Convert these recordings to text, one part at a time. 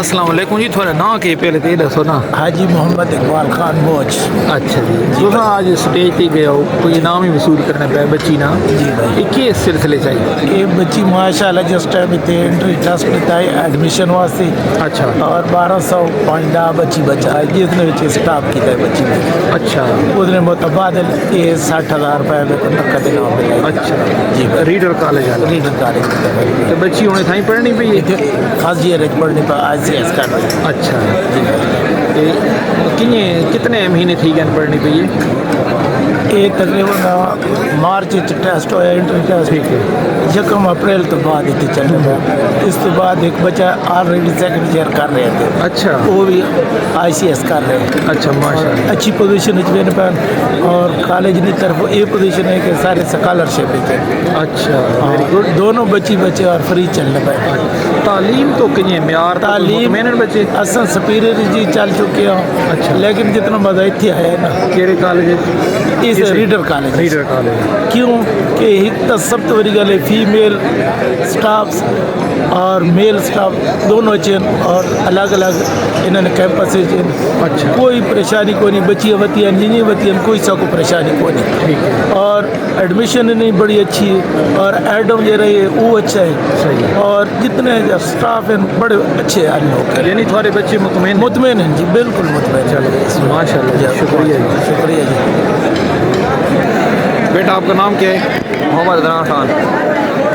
अस्सलाम वालेकुम जी, थोड़ा ना के पहले तो ये दसो ना। हाजी मोहम्मद इकबाल खान मोच। अच्छा जी, तुम आज स्टेज पे गए हो, कोई इनाम ही वसूल करना पाया बच्ची ना जी भाई। ये किस सिलसिले चाहिए? ये बच्ची माशाल्लाह जिस टाइम इतने एंट्री टेस्ट लेता है एडमिशन वास्ते। अच्छा और 1200 बच्ची बचा है जिसने बच्चे स्टाफ किया है बच्ची में। अच्छा उसने मुतबादल ये 60,000 रुपये में नकद इनाम मिला। अच्छा जी भाई। रीडर कॉलेज वाला रीडर कॉलेज तो बच्ची होने थाई पढ़नी पई है। खास ये रज पढ़ने पर ICS कर रही है। अच्छा कितने महीने थी गए पढ़नी पई है? ये तकरीबन मार्च टेस्ट होया एंट्री टेस्ट। ठीक है। यकम अप्रैल तो बाद इतने चलने लगा। इस तो बाद एक बच्चा ऑलरेडी सेकंड ईयर कर रहे थे। अच्छा वो भी ICS कर रहे हैं। अच्छा माशाल्लाह। अच्छी पोजीशन पे और कॉलेज की तरफ ये पोजीशन है कि सारे स्कॉलरशिप है। अच्छा वेरी गुड। दोनों बच्चे और फ्री चलने पाए। तालीम तो किए म्यार तालीम मेहनत बच्चे असा सुपीरियर जी चल चुके हैं। अच्छा। लेकिन जितना मजा इतने आया ना केरे कॉलेज इस रीडर कॉलेज। रीडर कॉलेज क्यों कि एक तो सब तो बड़ी गल है फीमेल स्टाफ्स और मेल स्टाफ दोनों चेन और अलग अलग इन्होंने कैंपस चेन। अच्छा। कोई परेशानी को नहीं बच्चियाँ बतियाँ नहीं बतियाँ कोई सा को परेशानी को नहीं। ठीक है। और एडमिशन नहीं बड़ी अच्छी है और एडम जो रही है वो अच्छा है। सही है। और जितने स्टाफ हैं बड़े अच्छे हैं लोग। यानी तुम्हारे बच्चे मुतमईन हैं जी, बिल्कुल मुतमईन। चलो माशाल्लाह, शुक्रिया जी। शुक्रिया जी। बेटा आपका नाम क्या है? मोहम्मद अदनान खान।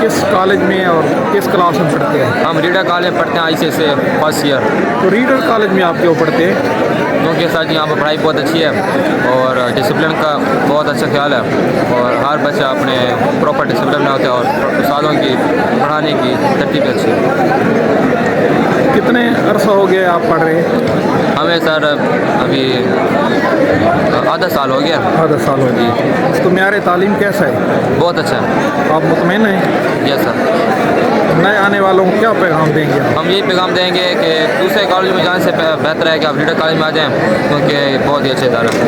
किस कॉलेज में और किस क्लास में पढ़ते हैं? हम रीडर कॉलेज में पढ़ते हैं ICS से फर्स्ट ईयर। तो रीडर कॉलेज में आप क्यों पढ़ते हैं? क्योंकि सर जी यहाँ पर पढ़ाई बहुत अच्छी है और डिसिप्लिन का बहुत अच्छा ख्याल है और हर बच्चा अपने प्रॉपर डिसिप्लिन में होता है और सालों की पढ़ाने की तरतीब अच्छी है। कितने अरसा हो गया आप पढ़ रहे हैं? हमें सर अभी आधा साल हो गया। आधा साल हो गया। तो म्यार तालीम कैसा है? बहुत अच्छा है। आप मुतमईन हैं? Yes sir. नए आने वालों को क्या पैगाम देंगे आप? हम यही पैगाम देंगे कि दूसरे कॉलेज में जाने से बेहतर है कि आप रीडर कॉलेज में आ जाएँ क्योंकि बहुत ही अच्छे इदारा है।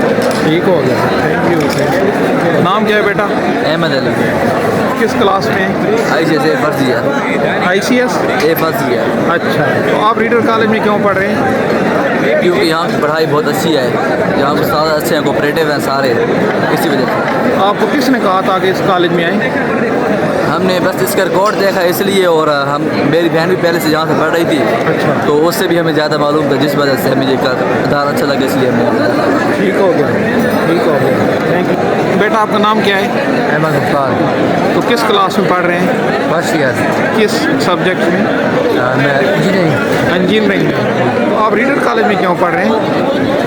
ठीक हो गया, थैंक यू। नाम क्या है बेटा? अहमद अली। किस क्लास में? ICS first year. ICS first year. अच्छा, तो आप रीडर कॉलेज में क्यों पढ़ रहे हैं? क्योंकि यहाँ की पढ़ाई बहुत अच्छी है, यहाँ पर सारे अच्छे हैं, कोऑपरेटिव हैं सारे, इसी वजह से। आपको किसने कहा था कि इस कॉलेज में आए? हमने बस इसका रिकॉर्ड देखा इसलिए और हम मेरी बहन भी पहले से यहाँ से पढ़ रही थी। अच्छा। तो उससे भी हमें ज़्यादा मालूम था जिस वजह से हमें ये इदारा अच्छा लगा इसलिए हमने। ठीक हो गया, ठीक हो गया, थैंक यू। बेटा आपका नाम क्या है? अहमद अफ्तार। तो किस क्लास में पढ़ रहे हैं? First year. किस सब्जेक्ट में? मैं इंजीनियरिंग। इंजीनियरिंग में। तो आप रीडर कॉलेज में क्यों पढ़ रहे हैं?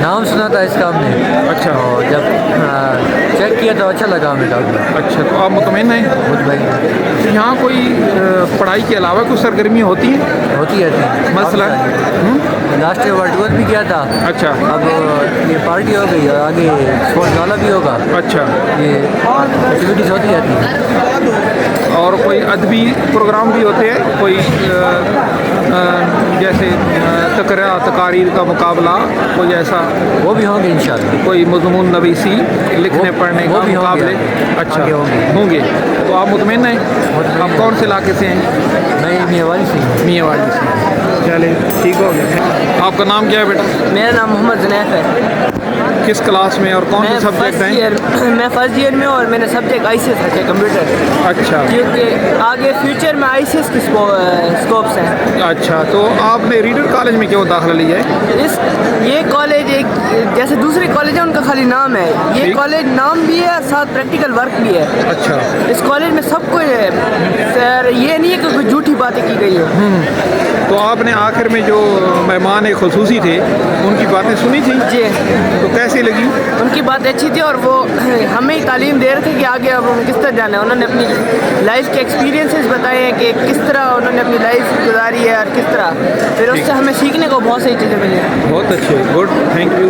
नाम सुना था इसका हमने। अच्छा। और जब चेक किया तो अच्छा लगा हमें डॉक्टर। अच्छा, तो आप मुतमईन हैं? भाई तो यहाँ कोई पढ़ाई के अलावा कुछ सरगर्मियाँ होती हैं? होती है मसला? लास्ट ईयर वर्ल्ड टूर भी किया था। अच्छा। अब ये पार्टी हो गई और आगे स्पोर्ट्स वाला भी होगा। अच्छा। ये एक्टिविटीज़ होती रहती है। और कोई अदबी प्रोग्राम भी होते हैं, कोई जैसे तकारीर का मुकाबला, कोई ऐसा? वो भी होंगे इंशाल्लाह। कोई मज़मून नवीसी लिखने पढ़ने वो का भी होंगे मुकाबले? आगे। अच्छा, आगे होंगे। होंगे। तो आप मुतमईन हैं? आप कौन से इलाके से हैं? मैं मियाँवाली से हूँ। मियाँवाली से। चले ठीक हो गया। आपका नाम क्या है बेटा? मेरा नाम मोहम्मद जुनैफ है। किस क्लास में और कौन से सब्जेक्ट हैं? मैं फर्स्ट ईयर में और मैंने सब्जेक्ट ICS रखे कंप्यूटर। अच्छा। क्योंकि आगे फ्यूचर में ICS की स्कोप्स हैं। अच्छा, तो आपने रीडर कॉलेज में क्यों दाखिला लिया है? ये कॉलेज एक जैसे दूसरे कॉलेज है उनका खाली नाम है, ये ठीक। कॉलेज नाम भी है और साथ प्रैक्टिकल वर्क भी है। अच्छा। इस कॉलेज में सब कुछ है सर, ये नहीं है कि कोई झूठी बातें की गई है। तो आपने आखिर में जो मेहमान एक खसूसी थे उनकी बातें सुनी थी? जी, तो कैसी लगी? उनकी बात अच्छी थी और वो हमें ही तालीम दे रहे थे कि आगे अब हमें किस तरह जाना है। उन्होंने अपनी लाइफ के एक्सपीरियंसेस बताए हैं कि किस तरह उन्होंने अपनी लाइफ गुजारी है और किस तरह, फिर उससे हमें सीखने को बहुत सही चीज़ें मिली हैं। बहुत अच्छे, गुड, थैंक यू।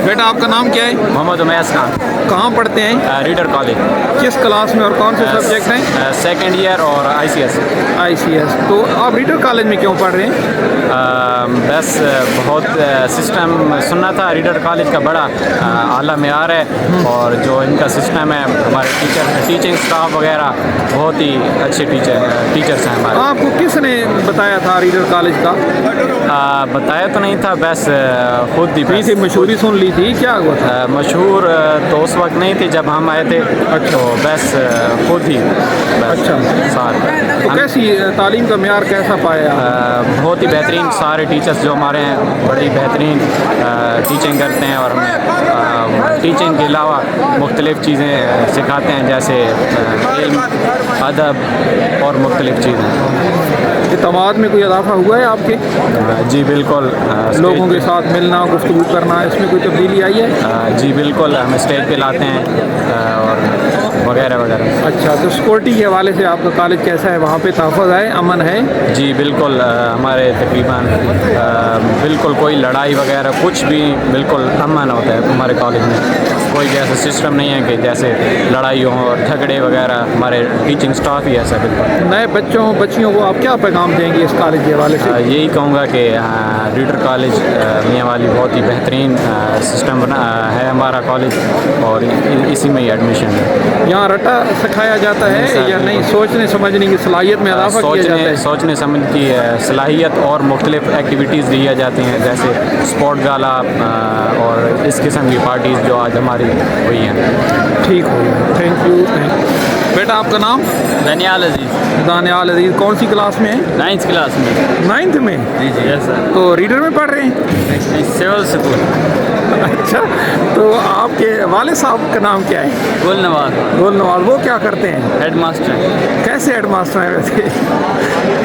बेटा आपका नाम क्या है? मोहम्मद उमैस खान। कहाँ पढ़ते हैं? Reader college. किस क्लास में और कौन से सब्जेक्ट हैं? सेकेंड ईयर और ICS। तो आप रीडर कॉलेज में क्यों पढ़ रहे हैं? बस बहुत सिस्टम सुनना था रीडर कॉलेज का बड़ा आला मेयार है, और जो इनका सिस्टम है, हमारे टीचिंग स्टाफ वगैरह बहुत ही अच्छे टीचर्स हैं हमारे। आपको किसने बताया था रीडर कॉलेज का? बताया तो नहीं था, बस खुद ही कहीं से मशहूरी सुन ली थी, क्या हुआ था? मशहूर तो उस वक्त नहीं थी जब हम आए थे, तो बस खुद ही अच्छा। सारे। तो कैसी तालीम का मेयार कैसा पाया? बहुत ही बेहतरीन, सारे टीचर्स जो हमारे हैं बड़ी बेहतरीन टीचिंग करते हैं, और हमें टीचिंग के अलावा मुख्तलिफ़ चीज़ें सिखाते हैं, जैसे इल्म, अदब और मुख्तलिफ़ चीज़ें। इत्मीनान में कोई इजाफा हुआ है आपके? जी बिल्कुल। लोगों के साथ मिलना, गुफ्तगू करना, इसमें कोई तब्दीली आई है? जी बिल्कुल, हमें स्टेज पे लाते हैं और वगैरह वगैरह। अच्छा, तो सिक्योरिटी के हवाले से आपका कॉलेज कैसा है? वहाँ पे तहफ़्फ़ुज़ है, अमन है? जी बिल्कुल, हमारे तकरीबन बिल्कुल कोई लड़ाई वगैरह कुछ भी, बिल्कुल अमन होता है हमारे कॉलेज में। कोई जैसा सिस्टम नहीं है कि जैसे लड़ाई हो और झगड़े वगैरह, हमारे टीचिंग स्टाफ ही ऐसा बिल्कुल। नए बच्चियों को आप क्या पैगाम देंगे इस कॉलेज के हवाले से? यही कहूँगा कि रीडर कॉलेज मियांवाली बहुत ही बेहतरीन सिस्टम बना है हमारा कॉलेज, और इसी में ही एडमिशन है। यहाँ रटा सिखाया जाता है या नहीं? सोचने समझने की सलाहियत में इजाफा किया जाता है? सोचने समझने की सलाहियत और मुख्तलिफ एक्टिविटीज़ दी जाती हैं, जैसे स्पोर्ट गाला और इस किस्म की पार्टीज़ जो आज हमारी हुई हैं। ठीक हो गया, थैंक यू। बेटा आपका नाम? दानियाल अजीज़। दानियाल अजीज़ कौन सी क्लास में है? 9th क्लास में। 9th में? जी जी यस सर। तो रीडर में पढ़ रहे हैं? Civil school. अच्छा, तो आपके वाले साहब का नाम क्या है? गुल नवाज। गुल नवाज, वो क्या करते हैं? Head master. कैसे हेड मास्टर हैं वैसे?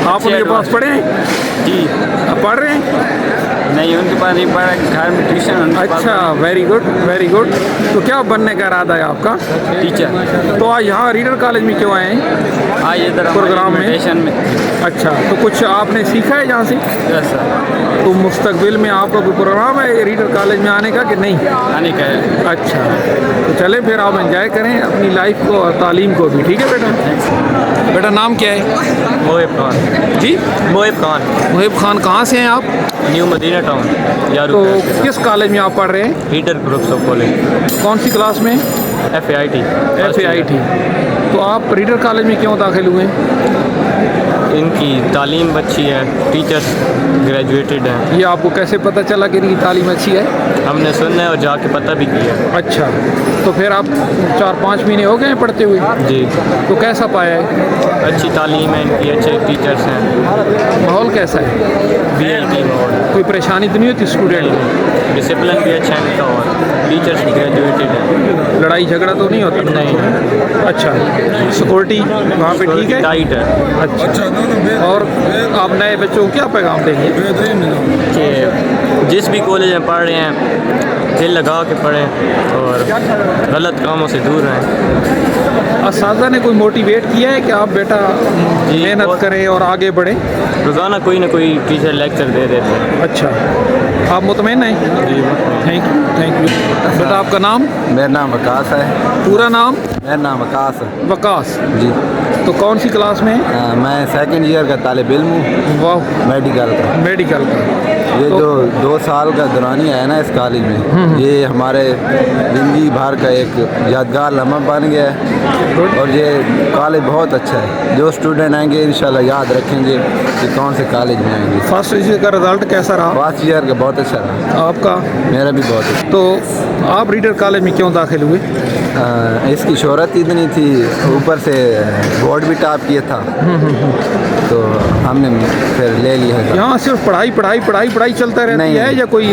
आप उनके पास पढ़े हैं? जी। पढ़ रहे हैं? नहीं, उनके पास नहीं पढ़ा, घर में ट्यूशन। अच्छा, वेरी गुड वेरी गुड। तो क्या बनने का इरादा है आपका? टीचर। तो आज यहाँ रीडर कॉलेज में क्यों आए हैं? आज इधर प्रोग्राम में? में। अच्छा, तो कुछ आपने सीखा है यहाँ से? Yes sir. तो मुस्तकबिल में आपका कोई प्रोग्राम है रीडर कॉलेज में आने का कि नहीं? आने का है। अच्छा, तो चलें फिर आप एंजॉय करें अपनी लाइफ को और तालीम को भी। ठीक है बेटा? बेटा नाम क्या है? मोहिब खान। जी मोहिब खान। मोहिब खान, कहाँ से हैं आप? न्यू मदीना टाउन यारू। तो किस कॉलेज में आप पढ़ रहे हैं? Reader groups of college. कौन सी क्लास में? FAIT। FAIT। तो आप रीडर कॉलेज में क्यों दाखिल हुए? इनकी तालीम अच्छी है, टीचर्स ग्रेजुएटेड हैं। ये आपको कैसे पता चला कि इनकी तालीम अच्छी है? हमने सुना है और जाके पता भी किया। अच्छा, तो फिर आप 4-5 महीने हो गए हैं पढ़ते हुए? जी। तो कैसा पाया है? अच्छी तालीम है इनकी, अच्छे टीचर्स हैं। माहौल कैसा है? VIP माहौल। कोई परेशानी तो नहीं होती स्टूडेंट को? डिसिप्लिन भी अच्छा है इनका, और टीचर्स भी ग्रेजुएटेड हैं। लड़ाई झगड़ा तो नहीं होता? नहीं। अच्छा, सिक्योरिटी वहाँ पे ठीक है? टाइट है। अच्छा, और आप नए बच्चों को क्या पैगाम देंगे? कि जिस भी कॉलेज में पढ़ रहे हैं दिल लगा के पढ़ें और गलत कामों से दूर रहें। असातिज़ा ने कोई मोटिवेट किया है कि आप बेटा मेहनत करें और आगे बढ़ें? रोज़ाना कोई ना कोई टीचर लेक्चर दे देते हैं। अच्छा, आप मुतमईन हैं? जी। Thank you. बेटा आपका नाम? मेरा नाम वकास है। पूरा नाम? मेरा नाम वकास है। वकास जी। तो कौन सी क्लास में? मैं सेकंड ईयर का तालिब इल्म हूँ। वाह, मेडिकल का। मेडिकल का। ये जो 2 साल का दौरानिया है ना इस कॉलेज में, ये हमारे ज़िंदगी भर का एक यादगार लम्हा बन गया है, और ये कॉलेज बहुत अच्छा है। जो स्टूडेंट आएंगे इंशाल्लाह याद रखेंगे कि कौन से कॉलेज में आएंगे। फर्स्ट ईयर का रिज़ल्ट कैसा रहा? फर्स्ट ईयर का बहुत अच्छा रहा। आपका? मेरा भी बहुत अच्छा। तो आप रीडर कॉलेज में क्यों दाखिल हुए? इसकी शोहरत इतनी थी, ऊपर से बोर्ड भी टॉप किया था, तो हमने फिर ले लिया है। यहाँ सिर्फ पढ़ाई पढ़ाई पढ़ाई पढ़ाई चलता रहती नहीं, है या कोई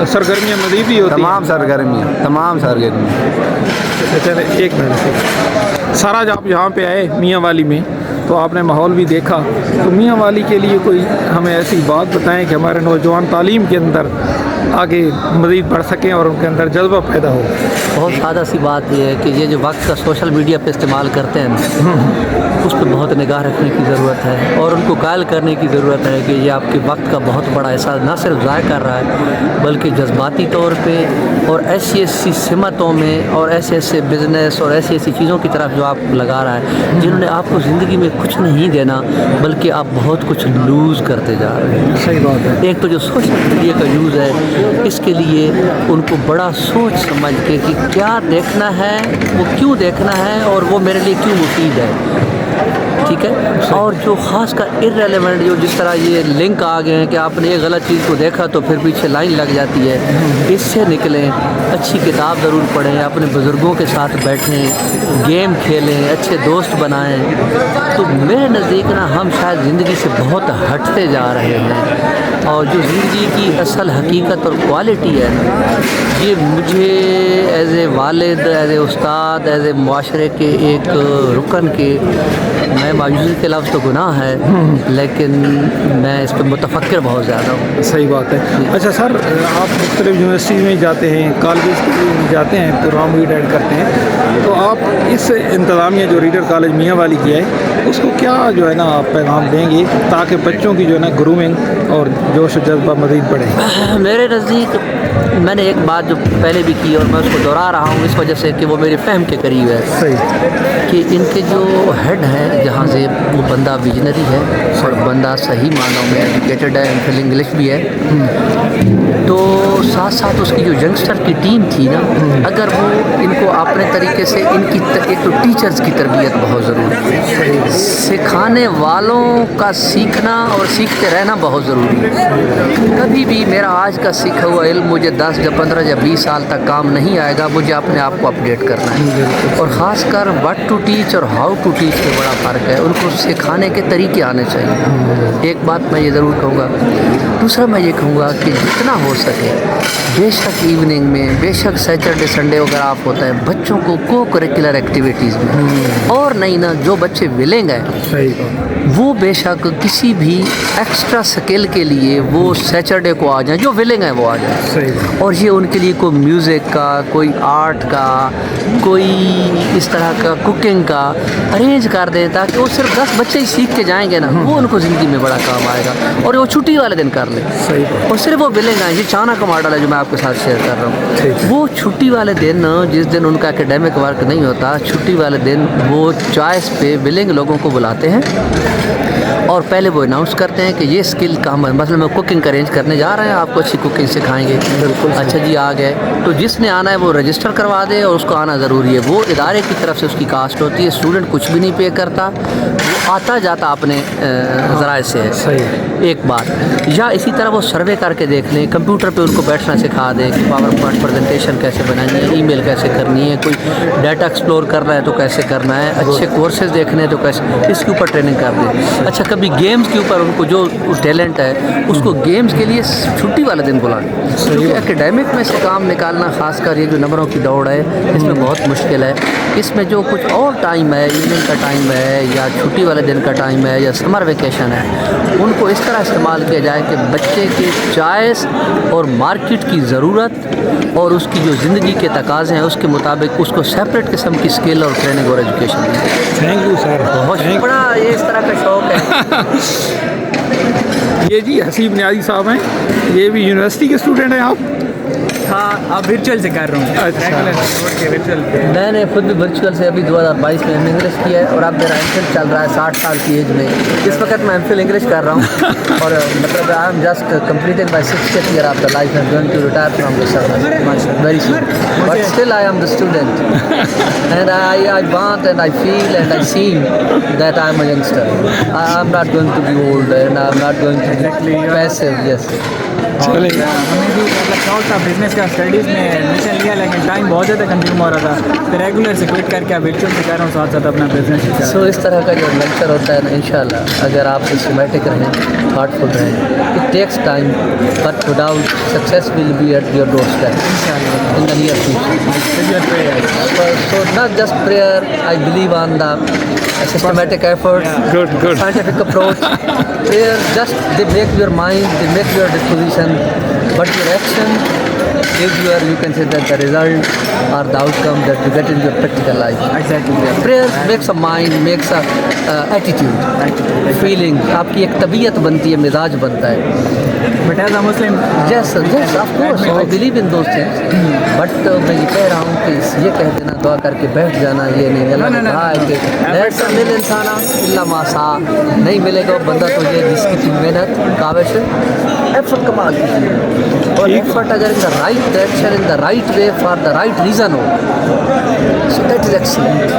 सरगर्मियाँ मज़ीद भी होती हैं? तमाम सरगर्मियाँ। चले एक मिनट से सारा आप यहाँ पे आए मियाँ वाली में, तो आपने माहौल भी देखा, तो मियाँ वाली के लिए कोई हमें ऐसी बात बताएं कि हमारे नौजवान तालीम के अंदर आगे मज़ीद बढ़ सकें और उनके अंदर जज्बा पैदा हो। बहुत सादा सी बात यह है कि ये जो वक्त का सोशल मीडिया पे इस्तेमाल करते हैं उस पर बहुत निगाह रखने की ज़रूरत है, और उनको कायल करने की ज़रूरत है कि ये आपके वक्त का बहुत बड़ा हिस्सा न सिर्फ ज़ाय कर रहा है, बल्कि जज्बाती तौर पे और ऐसी सिमतों में और ऐसे बिज़नेस और ऐसी चीज़ों की तरफ जो आप लगा रहा है, जिन्होंने आपको ज़िंदगी में कुछ नहीं देना बल्कि आप बहुत कुछ लूज़ करते जा रहे हैं। सही बात है। एक तो जो सोशल मीडिया का यूज़ है اس کے لیے ان کو بڑا سوچ سمجھ کے کہ کیا دیکھنا ہے، وہ کیوں دیکھنا ہے اور وہ میرے لیے کیوں مفید ہے، ٹھیک ہے. اور جو خاص کر ارریلیونٹ جو جس طرح یہ لنک آ گئے ہیں کہ آپ نے ایک غلط چیز کو دیکھا تو پھر پیچھے لائن لگ جاتی ہے، اس سے نکلیں. اچھی کتاب ضرور پڑھیں، اپنے بزرگوں کے ساتھ بیٹھیں، گیم کھیلیں، اچھے دوست بنائیں. تو میرے نزدیک نا ہم شاید زندگی سے بہت ہٹتے جا رہے ہیں، اور جو زندگی کی اصل حقیقت اور کوالٹی ہے یہ مجھے ایز اے والد، ایز اے استاد، ایز اے معاشرے کے ایک رکن کے، میں مایوسی کے لفظ تو گناہ ہے لیکن میں اس پہ متفکر بہت زیادہ ہوں. صحیح بات ہے. اچھا سر، آپ مختلف یونیورسٹیز میں جاتے ہیں، کالجز میں جاتے ہیں، پروگرام ریڈ کرتے ہیں، تو آپ اس انتظامیہ جو ریڈر کالج میاں والی کی ہے اس کو کیا جو ہے نا آپ پیغام دیں گے تاکہ بچوں کی جو ہے نا گرومنگ اور جوش و جذبہ مزید بڑھے؟ میرے نزدیک میں نے ایک بات جو پہلے بھی کی اور میں اس کو دہرا رہا ہوں اس وجہ سے کہ وہ میرے فہم کے قریب ہے. صحیح. کہ ان کے جو ہیڈ ہیں جہاں سے وہ بندہ ویژنری ہے اور بندہ صحیح معنوں میں ایجوکیٹڈ ہے، فل انگلش بھی ہے، تو ساتھ ساتھ اس کی جو ینگسٹر کی ٹیم تھی نا، اگر وہ ان کو اپنے طریقے سے ان کی ایک تو ٹیچرز کی تربیت بہت ضروری ہے، سکھانے والوں کا سیکھنا اور سیکھتے رہنا بہت ضروری ہے. کبھی بھی میرا آج کا سیکھا ہوا علم مجھے 10 یا 15 یا 20 سال تک کام نہیں آئے گا، مجھے اپنے آپ کو اپڈیٹ کرنا ہے. اور خاص کر وٹ ٹو ٹیچ اور ہاؤ ٹو ٹیچ میں بڑا فرق ہے، ان کو سکھانے کے طریقے آنے چاہیے. ایک بات میں یہ ضرور کہوں گا. دوسرا میں یہ کہوں گا کہ جتنا ہو سکے بے شک ایوننگ میں، بے شک سیٹرڈے سنڈے وغیرہ آپ ہوتا ہے، بچوں کو کو کریکولر ایکٹیویٹیز میں اور نہیں نا جو بچے ولنگ ہیں وہ بے شک کسی بھی ایکسٹرا سکل کے لیے وہ سیٹرڈے کو آ جائیں، جو ولنگ ہے وہ آ جائیں. اور یہ ان کے لیے کوئی میوزک کا، کوئی آرٹ کا، کوئی اس طرح کا کوکنگ کا ارینج کر دیں تاکہ وہ صرف 10 بچے ہی سیکھ کے جائیں گے نا، وہ ان کو زندگی میں بڑا کام آئے گا. اور وہ چھٹی والے دن کر لیں اور صرف وہ ولنگ آئیں. یہ چانا کا ماڈل ہے جو میں آپ کے ساتھ شیئر کر رہا ہوں. وہ چھٹی والے دن جس دن ان کا اکیڈیمک ورک نہیں ہوتا، چھٹی والے دن وہ چوائس پہ ولنگ لوگوں کو بلاتے ہیں اور پہلے وہ اناؤنس کرتے ہیں کہ یہ اسکل کا مثلا میں کوکنگ ارینج کرنے جا رہے ہیں، آپ کو اچھی کوکنگ سکھائیں گے. بالکل. اچھا جی آ گئے تو جس نے آنا ہے وہ رجسٹر کروا دے اور اس کو آنا ضروری ہے. وہ ادارے کی طرف سے اس کی کاسٹ ہوتی ہے، اسٹوڈنٹ کچھ بھی نہیں پے کرتا، وہ آتا جاتا اپنے ذرائع سے ہے. صحیح. ایک بات. یا اسی طرح وہ سروے کر کے دیکھ لیں، کمپیوٹر پہ ان کو بیٹھنا سکھا دیں کہ پاور پوائنٹ پریزنٹیشن کیسے بنانی ہے، ای میل کیسے کرنی ہے، کوئی ڈیٹا ایکسپلور کر رہا ہے تو کیسے کرنا ہے، اچھے کورسز دیکھنے ہیں تو کیسے، اس کے اوپر ٹریننگ کر دیں. اچھا کبھی گیمز کے اوپر ان کو جو ٹیلنٹ ہے اس کو گیمز کے لیے چھٹی والے دن بلائیں. کیونکہ اکیڈیمک میں سے کام نکالنا، خاص کر یہ جو نمبروں کی دوڑ ہے اس میں بہت مشکل ہے. اس میں جو کچھ اور ٹائم ہے، ایوننگ کا ٹائم ہے یا چھٹی والے دن کا ٹائم ہے یا سمر ویکیشن ہے، ان کو اس طرح استعمال کیا جائے کہ بچے کے چوائس اور مارکیٹ کی ضرورت اور اس کی جو زندگی کے تقاضے ہیں اس کے مطابق اس کو سیپریٹ قسم کی اسکل اور ٹریننگ اور ایجوکیشن دیں. Thank you sir. بہت بڑا یہ اس طرح کا شوق ہے. یہ جی حسیب نیازی صاحب ہیں، یہ بھی یونیورسٹی کے اسٹوڈنٹ ہیں آپ؟ ہاں اب ورچوئل سے کر رہا ہوں. اچھا. میں نے خود بھی ورچوئل سے ابھی 2022 میں ایم انگلش کیا ہے اور اب میرا ایم فل چل رہا ہے 60 سال کی ایج میں. اس وقت میں ایم فل انگلش کر رہا ہوں اور مطلب I am just completing my 60th year of the life and going to retire from the service very soon. But still I am the student and I want and I feel and I seen that I am a youngster. I am not going to be old and I am not going to be passive. Yes. ہمیں بھی مطلب شوق تھا business کا، studies میں admission لیا لیکن time بہت زیادہ کنزیوم ہو رہا تھا، پھر ریگولر سے کوئٹ کر کے اب ورچوئل سے کر رہا ہوں، ساتھ ساتھ اپنا بزنس. سو اس طرح کا جو لیکچر ہوتا ہے نا انشاءاللہ اگر آپ سسٹمیٹک رہیں، تھاٹ فل رہیں، it takes time but without success will be at your doorstep in the near future. So not just prayer, I believe on the systematic effort, good. scientific approach. Prayer just they make your mind, they make your disposition, but your action gives you can say that the result or the outcome that you get in your practical life. Exactly. Prayer makes a mind, makes a attitude, feeling. आपकी एक तबीयत बनती है, मिजाज बनता है. But as a Muslim, Yes, of course, I believe in those things. But मैं ये कह रहा हूँ कि ये कह देना दुआ करके बैठ जाना ये नहीं. अल्लाह ने कहा है कि लैसा मिल इंसाना इल्ला मासा, नहीं मिलेगा वो बंदा तुझे जिसकी तू मेहनत काविश एफर्ट कमाल की. और एफर्ट अगर in the right direction, in the right way, for the right reason हो, so that is excellent.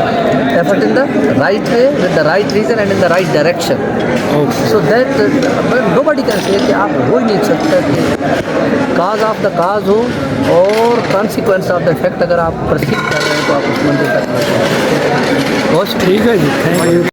Effort in the right way, with the right reason and in the right direction. So that nobody can say कि आप हो ही नहीं सकता कि cause of the cause हो और consequence of the effect अगर आप परसीव कर रहे हैं तो आप उस मंजिल तक पहुँच. ठीक है जी, थैंक यू.